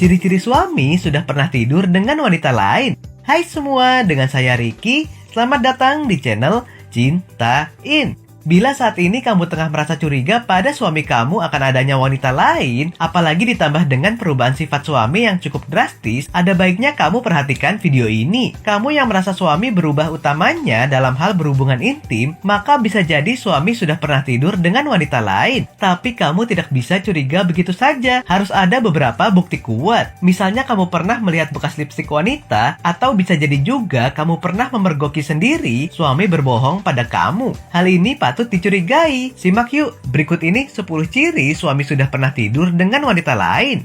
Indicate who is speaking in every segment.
Speaker 1: Ciri-ciri suami sudah pernah tidur dengan wanita lain. Hai semua, dengan saya Ricky. Selamat datang di channel Cintain. Bila saat ini kamu tengah merasa curiga pada suami kamu akan adanya wanita lain, apalagi ditambah dengan perubahan sifat suami yang cukup drastis, ada baiknya kamu perhatikan video ini. Kamu yang merasa suami berubah utamanya dalam hal berhubungan intim, maka bisa jadi suami sudah pernah tidur dengan wanita lain. Tapi kamu tidak bisa curiga begitu saja, harus ada beberapa bukti kuat. Misalnya kamu pernah melihat bekas lipstik wanita, atau bisa jadi juga kamu pernah memergoki sendiri suami berbohong pada kamu. Hal ini patut dicurigai. Simak yuk, berikut ini 10 ciri suami sudah pernah tidur dengan wanita lain.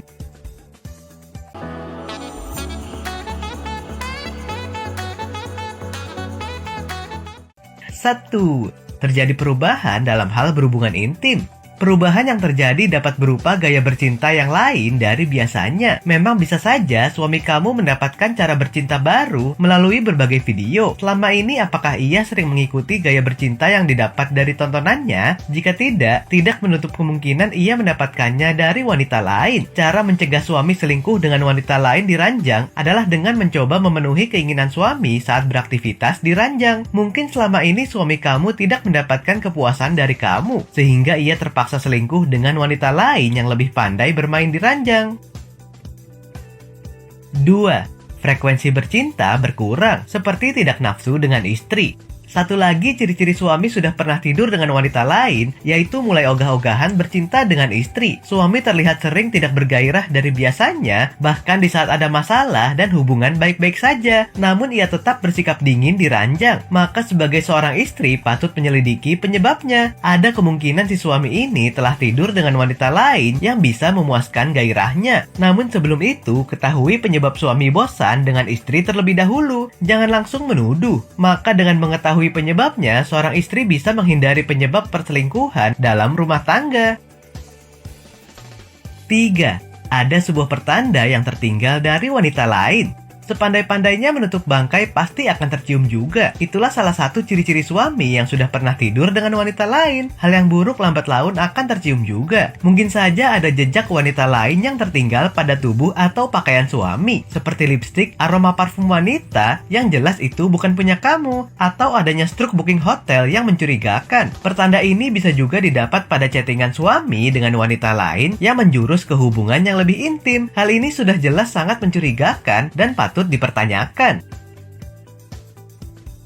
Speaker 1: 1. Terjadi perubahan dalam hal berhubungan intim. Perubahan yang terjadi dapat berupa gaya bercinta yang lain dari biasanya. Memang bisa saja suami kamu mendapatkan cara bercinta baru melalui berbagai video. Selama ini apakah ia sering mengikuti gaya bercinta yang didapat dari tontonannya? Jika tidak menutup kemungkinan ia mendapatkannya dari wanita lain. Cara mencegah suami selingkuh dengan wanita lain di ranjang adalah dengan mencoba memenuhi keinginan suami saat beraktivitas di ranjang. Mungkin selama ini suami kamu tidak mendapatkan kepuasan dari kamu, sehingga ia terpaksa selingkuh dengan wanita lain yang lebih pandai bermain di ranjang. 2. Frekuensi bercinta berkurang, seperti tidak nafsu dengan istri. Satu lagi ciri-ciri suami sudah pernah tidur dengan wanita lain, yaitu mulai ogah-ogahan bercinta dengan istri. Suami terlihat sering tidak bergairah dari biasanya, bahkan di saat ada masalah dan hubungan baik-baik saja. Namun ia tetap bersikap dingin di ranjang. Maka sebagai seorang istri patut menyelidiki penyebabnya. Ada kemungkinan si suami ini telah tidur dengan wanita lain yang bisa memuaskan gairahnya. Namun sebelum itu, ketahui penyebab suami bosan dengan istri terlebih dahulu. Jangan langsung menuduh. Maka dengan mengetahui penyebabnya, seorang istri bisa menghindari penyebab perselingkuhan dalam rumah tangga. 3. Ada sebuah pertanda yang tertinggal dari wanita lain. Sepandai-pandainya menutup bangkai pasti akan tercium juga. Itulah salah satu ciri-ciri suami yang sudah pernah tidur dengan wanita lain. Hal yang buruk lambat laun akan tercium juga. Mungkin saja ada jejak wanita lain yang tertinggal pada tubuh atau pakaian suami, seperti lipstik, aroma parfum wanita yang jelas itu bukan punya kamu, atau adanya struk booking hotel yang mencurigakan. Pertanda ini bisa juga didapat pada chattingan suami dengan wanita lain yang menjurus ke hubungan yang lebih intim. Hal ini sudah jelas sangat mencurigakan dan patut dipertanyakan.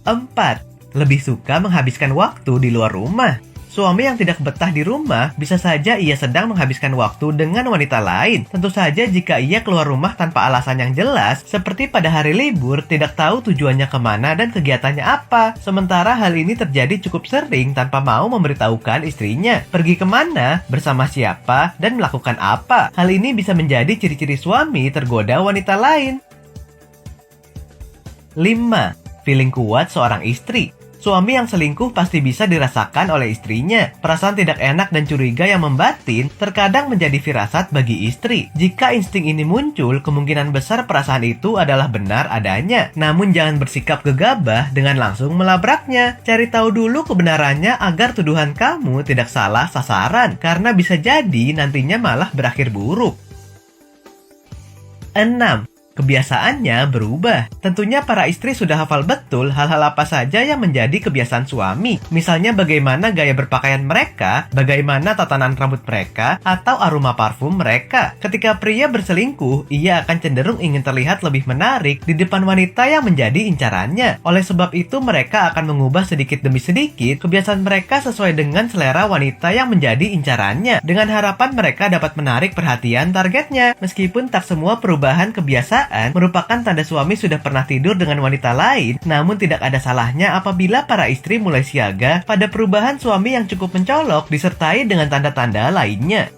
Speaker 1: 4. Lebih suka menghabiskan waktu di luar rumah. Suami yang tidak betah di rumah bisa saja ia sedang menghabiskan waktu dengan wanita lain. Tentu saja jika ia keluar rumah tanpa alasan yang jelas, seperti pada hari libur, tidak tahu tujuannya kemana dan kegiatannya apa. Sementara hal ini terjadi cukup sering tanpa mau memberitahukan istrinya pergi kemana, bersama siapa, dan melakukan apa. Hal ini bisa menjadi ciri-ciri suami tergoda wanita lain. 5. Feeling kuat seorang istri. Suami yang selingkuh pasti bisa dirasakan oleh istrinya. Perasaan tidak enak dan curiga yang membatin terkadang menjadi firasat bagi istri. Jika insting ini muncul, kemungkinan besar perasaan itu adalah benar adanya. Namun jangan bersikap gegabah dengan langsung melabraknya. Cari tahu dulu kebenarannya agar tuduhan kamu tidak salah sasaran, karena bisa jadi nantinya malah berakhir buruk. 6. Kebiasaannya berubah. Tentunya para istri sudah hafal betul hal-hal apa saja yang menjadi kebiasaan suami. Misalnya bagaimana gaya berpakaian mereka, bagaimana tatanan rambut mereka, atau aroma parfum mereka. Ketika pria berselingkuh, ia akan cenderung ingin terlihat lebih menarik di depan wanita yang menjadi incarannya. Oleh sebab itu mereka akan mengubah sedikit demi sedikit kebiasaan mereka sesuai dengan selera wanita yang menjadi incarannya, dengan harapan mereka dapat menarik perhatian targetnya. Meskipun tak semua perubahan kebiasaan merupakan tanda suami sudah pernah tidur dengan wanita lain, namun tidak ada salahnya apabila para istri mulai siaga pada perubahan suami yang cukup mencolok disertai dengan tanda-tanda lainnya.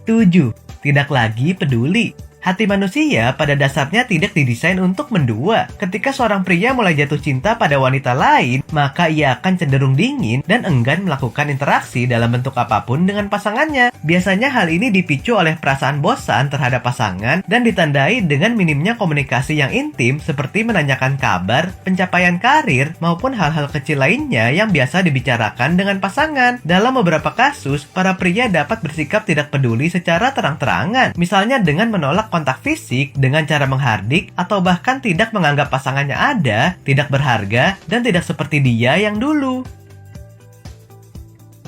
Speaker 1: 7. Tidak lagi peduli. Hati manusia pada dasarnya tidak didesain untuk mendua. Ketika seorang pria mulai jatuh cinta pada wanita lain, maka ia akan cenderung dingin dan enggan melakukan interaksi dalam bentuk apapun dengan pasangannya. Biasanya hal ini dipicu oleh perasaan bosan terhadap pasangan dan ditandai dengan minimnya komunikasi yang intim seperti menanyakan kabar, pencapaian karir, maupun hal-hal kecil lainnya yang biasa dibicarakan dengan pasangan. Dalam beberapa kasus, para pria dapat bersikap tidak peduli secara terang-terangan, misalnya dengan menolak kontak fisik dengan cara menghardik atau bahkan tidak menganggap pasangannya ada, tidak berharga, dan tidak seperti dia yang dulu.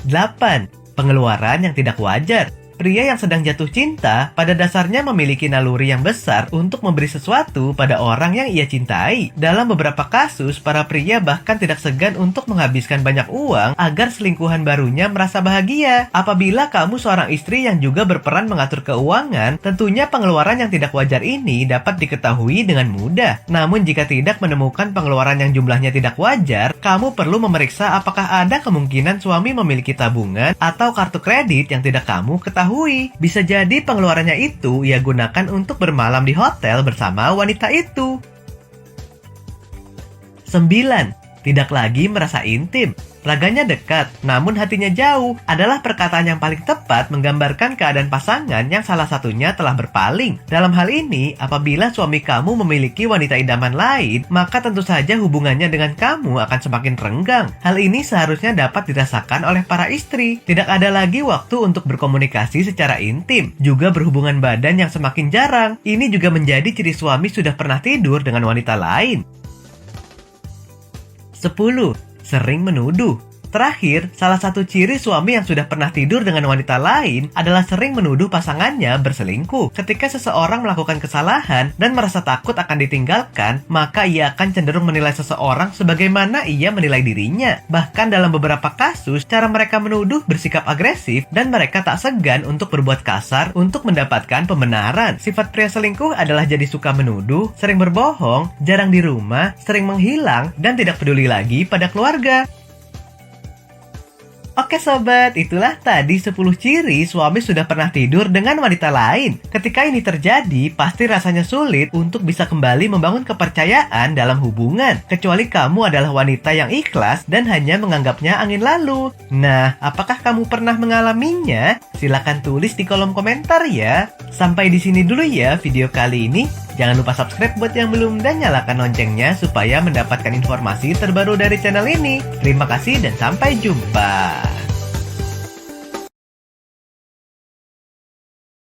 Speaker 1: 8. Pengeluaran yang tidak wajar. Pria yang sedang jatuh cinta pada dasarnya memiliki naluri yang besar untuk memberi sesuatu pada orang yang ia cintai. Dalam beberapa kasus, para pria bahkan tidak segan untuk menghabiskan banyak uang agar selingkuhan barunya merasa bahagia. Apabila kamu seorang istri yang juga berperan mengatur keuangan, tentunya pengeluaran yang tidak wajar ini dapat diketahui dengan mudah. Namun jika tidak menemukan pengeluaran yang jumlahnya tidak wajar, kamu perlu memeriksa apakah ada kemungkinan suami memiliki tabungan atau kartu kredit yang tidak kamu ketahui. Bisa jadi pengeluarannya itu ia gunakan untuk bermalam di hotel bersama wanita itu. 9. Tidak lagi merasa intim. Raganya dekat, namun hatinya jauh adalah perkataan yang paling tepat menggambarkan keadaan pasangan yang salah satunya telah berpaling. Dalam hal ini, apabila suami kamu memiliki wanita idaman lain, maka tentu saja hubungannya dengan kamu akan semakin renggang. Hal ini seharusnya dapat dirasakan oleh para istri. Tidak ada lagi waktu untuk berkomunikasi secara intim, juga berhubungan badan yang semakin jarang. Ini juga menjadi ciri suami sudah pernah tidur dengan wanita lain. 10. Sering menuduh. Terakhir, salah satu ciri suami yang sudah pernah tidur dengan wanita lain adalah sering menuduh pasangannya berselingkuh. Ketika seseorang melakukan kesalahan dan merasa takut akan ditinggalkan, maka ia akan cenderung menilai seseorang sebagaimana ia menilai dirinya. Bahkan dalam beberapa kasus, cara mereka menuduh bersikap agresif dan mereka tak segan untuk berbuat kasar untuk mendapatkan pembenaran. Sifat pria selingkuh adalah jadi suka menuduh, sering berbohong, jarang di rumah, sering menghilang, dan tidak peduli lagi pada keluarga. Oke sobat, itulah tadi 10 ciri suami sudah pernah tidur dengan wanita lain. Ketika ini terjadi, pasti rasanya sulit untuk bisa kembali membangun kepercayaan dalam hubungan. Kecuali kamu adalah wanita yang ikhlas dan hanya menganggapnya angin lalu. Nah, apakah kamu pernah mengalaminya? Silahkan tulis di kolom komentar ya. Sampai di sini dulu ya video kali ini. Jangan lupa subscribe buat yang belum dan nyalakan loncengnya supaya mendapatkan informasi terbaru dari channel ini. Terima kasih dan sampai jumpa.